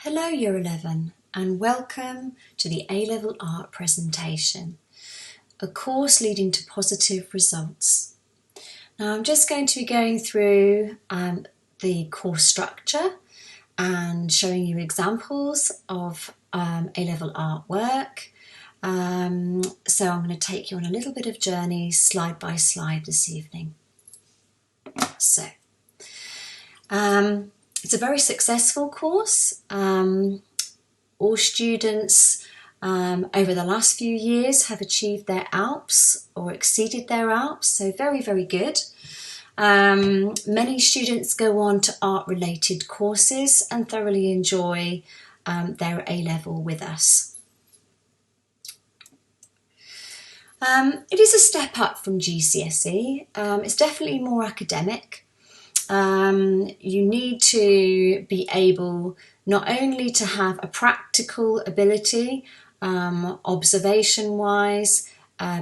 Hello Year 11 and welcome to the A-Level Art presentation, a course leading to positive results. Now I'm just going to be going through the course structure and showing you examples of A-Level artwork. So I'm going to take you on a little bit of journey slide by slide this evening. So it's a very successful course. All students over the last few years have achieved their ALPS or exceeded their ALPS, so very, very good. Many students go on to art-related courses and thoroughly enjoy their A-level with us. It is a step up from GCSE. It's definitely more academic. You need to be able not only to have a practical ability, observation-wise,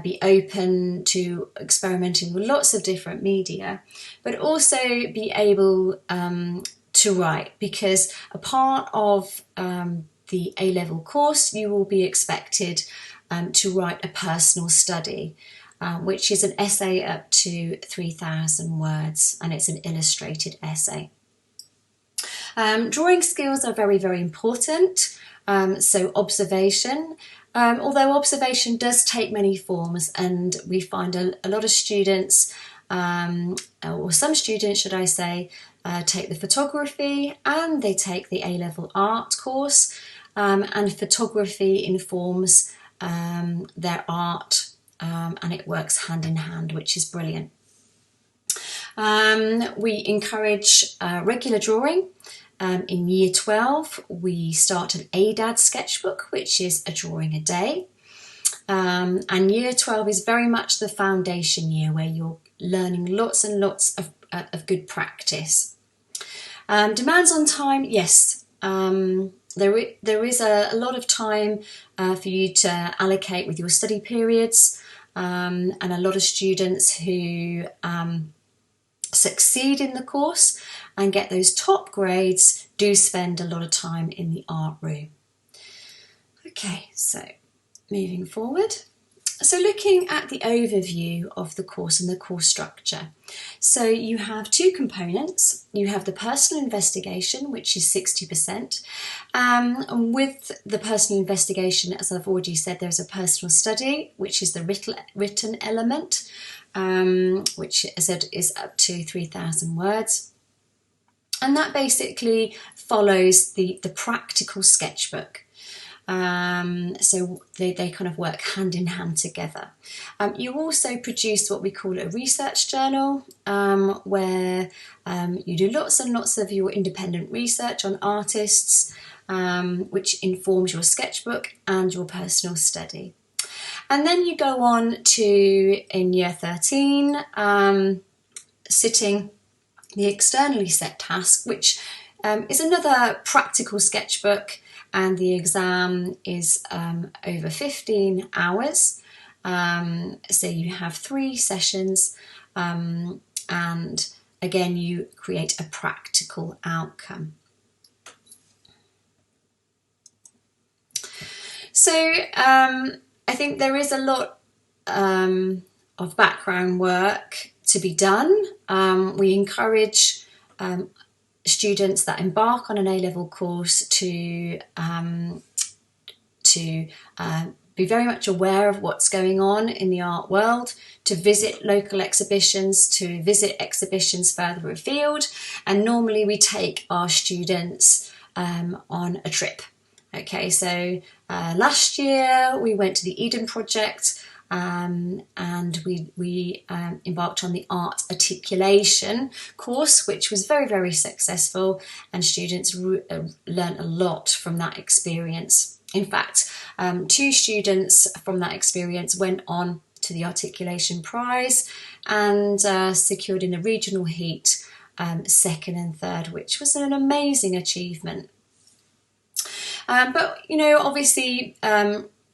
be open to experimenting with lots of different media, but also be able to write, because a part of the A-level course you will be expected to write a personal study. Which is an essay up to 3,000 words, and it's an illustrated essay. Drawing skills are very, very important. So observation, although observation does take many forms, and we find a lot of students, or some students should I say, take the photography and they take the A-level art course, and photography informs their art. And it works hand in hand, which is brilliant. We encourage regular drawing. In Year 12, we start an ADAD sketchbook, which is a drawing a day. And Year 12 is very much the foundation year where you're learning lots and lots of good practice. Demands on time, yes. There is a lot of time for you to allocate with your study periods, and a lot of students who succeed in the course and get those top grades do spend a lot of time in the art room. Okay, so moving forward. So looking at the overview of the course and the course structure. So you have two components. You have the personal investigation, which is 60%. And with the personal investigation, as I've already said, there's a personal study, which is the written element, which as I said is up to 3,000 words. And that basically follows the practical sketchbook. So they kind of work hand in hand together. You also produce what we call a research journal, where you do lots and lots of your independent research on artists, which informs your sketchbook and your personal study. And then you go on to, in Year 13, sitting the externally set task, which is another practical sketchbook, and the exam is over 15 hours. So you have 3 sessions, and again you create a practical outcome. So I think there is a lot of background work to be done. We encourage students that embark on an A-level course to be very much aware of what's going on in the art world, to visit local exhibitions, to visit exhibitions further afield, and normally we take our students on a trip. Okay, so last year we went to the Eden Project, and we embarked on the art articulation course, which was very, very successful, and students learned a lot from that experience. In fact, 2 students from that experience went on to the articulation prize and secured in the regional heat 2nd and 3rd, which was an amazing achievement. But you know, obviously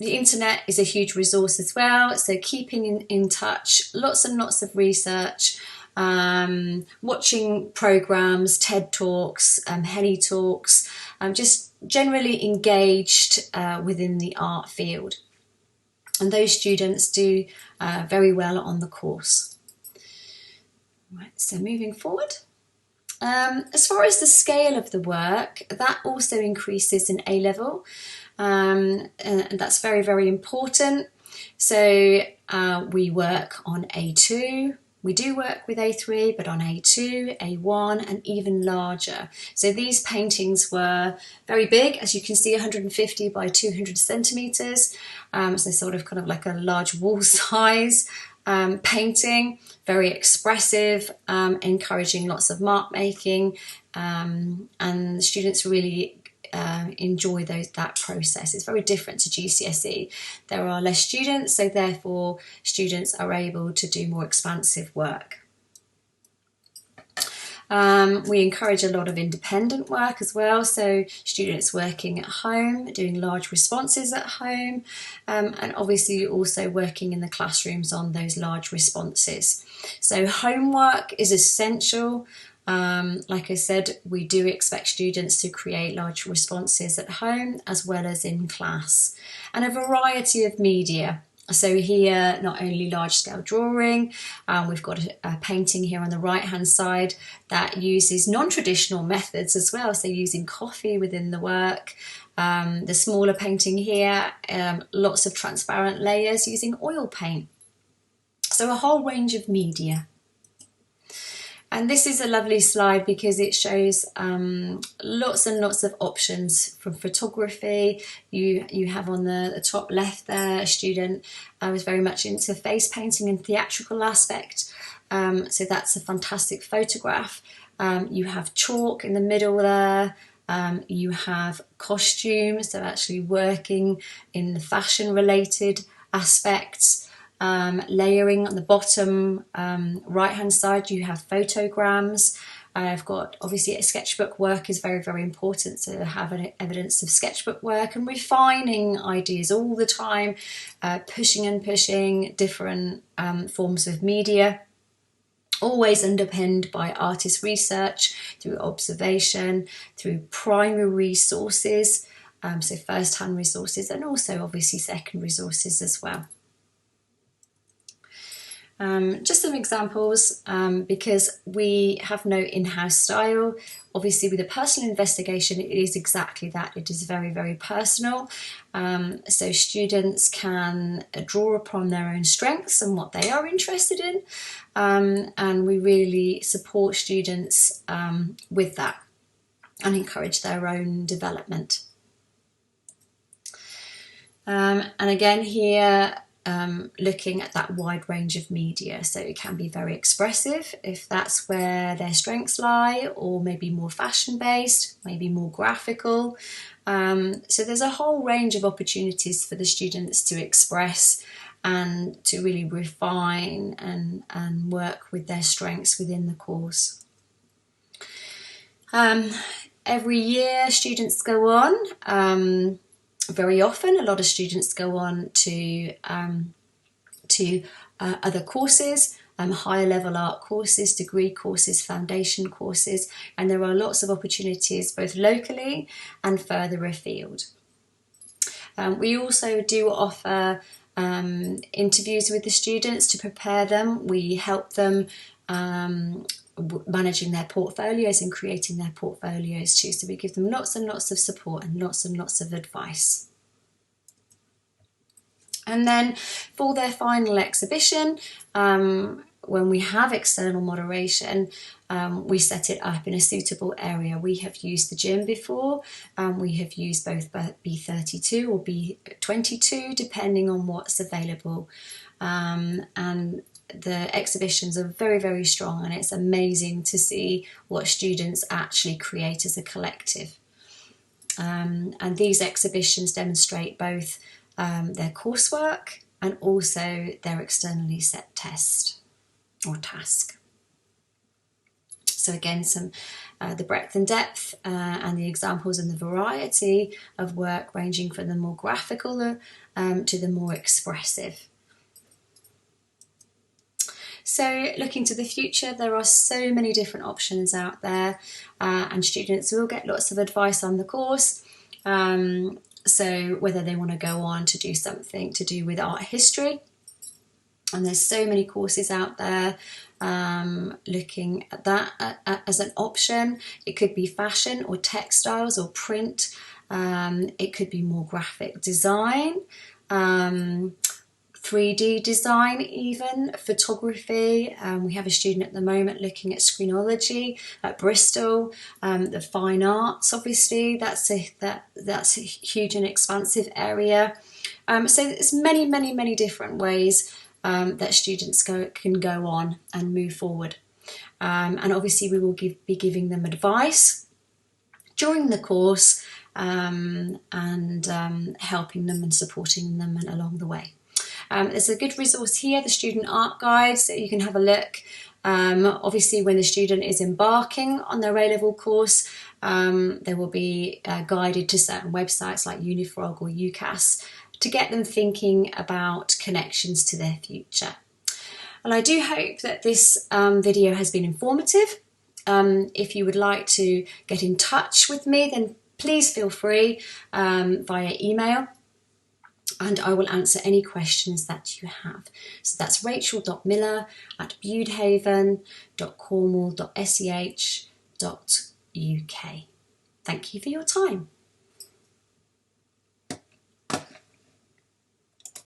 the internet is a huge resource as well, so keeping in touch, lots and lots of research, watching programs, TED Talks, Henny Talks, just generally engaged within the art field. And those students do very well on the course. Right, so moving forward. As far as the scale of the work, that also increases in A-level, and that's very, very important. So we work on A2, we do work with A3, but on A2, A1, and even larger. So these paintings were very big, as you can see, 150 by 200 centimetres, so sort of kind of like a large wall size painting, very expressive, encouraging lots of mark making, and the students really enjoy that process. It's very different to GCSE. There are less students, so therefore students are able to do more expansive work. We encourage a lot of independent work as well, so students working at home, doing large responses at home, and obviously also working in the classrooms on those large responses. So homework is essential. Like I said, we do expect students to create large responses at home as well as in class, and a variety of media. So here, not only large-scale drawing, we've got a painting here on the right-hand side that uses non-traditional methods as well, so using coffee within the work. The smaller painting here, lots of transparent layers using oil paint. So a whole range of media. And this is a lovely slide because it shows lots and lots of options from photography. You have on the top left there a student was very much into face painting and theatrical aspect. So that's a fantastic photograph. You have chalk in the middle there. You have costumes, so actually working in the fashion related aspects. Layering on the bottom right hand side, you have photograms. I've got, obviously, a sketchbook work is very, very important to have an evidence of sketchbook work, and refining ideas all the time, pushing and pushing different forms of media, always underpinned by artist research, through observation, through primary sources, so first-hand resources, and also obviously secondary sources as well. Just some examples, because we have no in-house style. Obviously with a personal investigation, it is exactly that. It is very, very personal. So students can draw upon their own strengths and what they are interested in. And we really support students with that and encourage their own development. And again here, looking at that wide range of media, so it can be very expressive if that's where their strengths lie, or maybe more fashion based, maybe more graphical. So there's a whole range of opportunities for the students to express and to really refine and work with their strengths within the course. Every year students go on. Very often, a lot of students go on to other courses, higher level art courses, degree courses, foundation courses, and there are lots of opportunities both locally and further afield. We also do offer interviews with the students to prepare them. We help them managing their portfolios and creating their portfolios too. So we give them lots and lots of support and lots of advice. And then for their final exhibition, when we have external moderation, we set it up in a suitable area. We have used the gym before. We have used both B32 or B22, depending on what's available. And the exhibitions are very, very strong, and it's amazing to see what students actually create as a collective. And these exhibitions demonstrate both their coursework and also their externally set test or task. So again, the breadth and depth and the examples and the variety of work ranging from the more graphical to the more expressive. So looking to the future, there are so many different options out there, and students will get lots of advice on the course. So whether they want to go on to do something to do with art history, and there's so many courses out there looking at that as an option. It could be fashion or textiles or print. It could be more graphic design, 3D design even, photography. We have a student at the moment looking at screenology at Bristol. The fine arts, obviously, that's a huge and expansive area. So there's many different ways that students can go on and move forward. And obviously we will be giving them advice during the course and helping them and supporting them along the way. There's a good resource here, the Student Art Guide, so you can have a look. Obviously when the student is embarking on their A-level course, they will be guided to certain websites like Unifrog or UCAS to get them thinking about connections to their future. And I do hope that this video has been informative. If you would like to get in touch with me, then please feel free via email, and I will answer any questions that you have. So that's rachel.miller@budehaven.cornwall.sch.uk. Thank you for your time.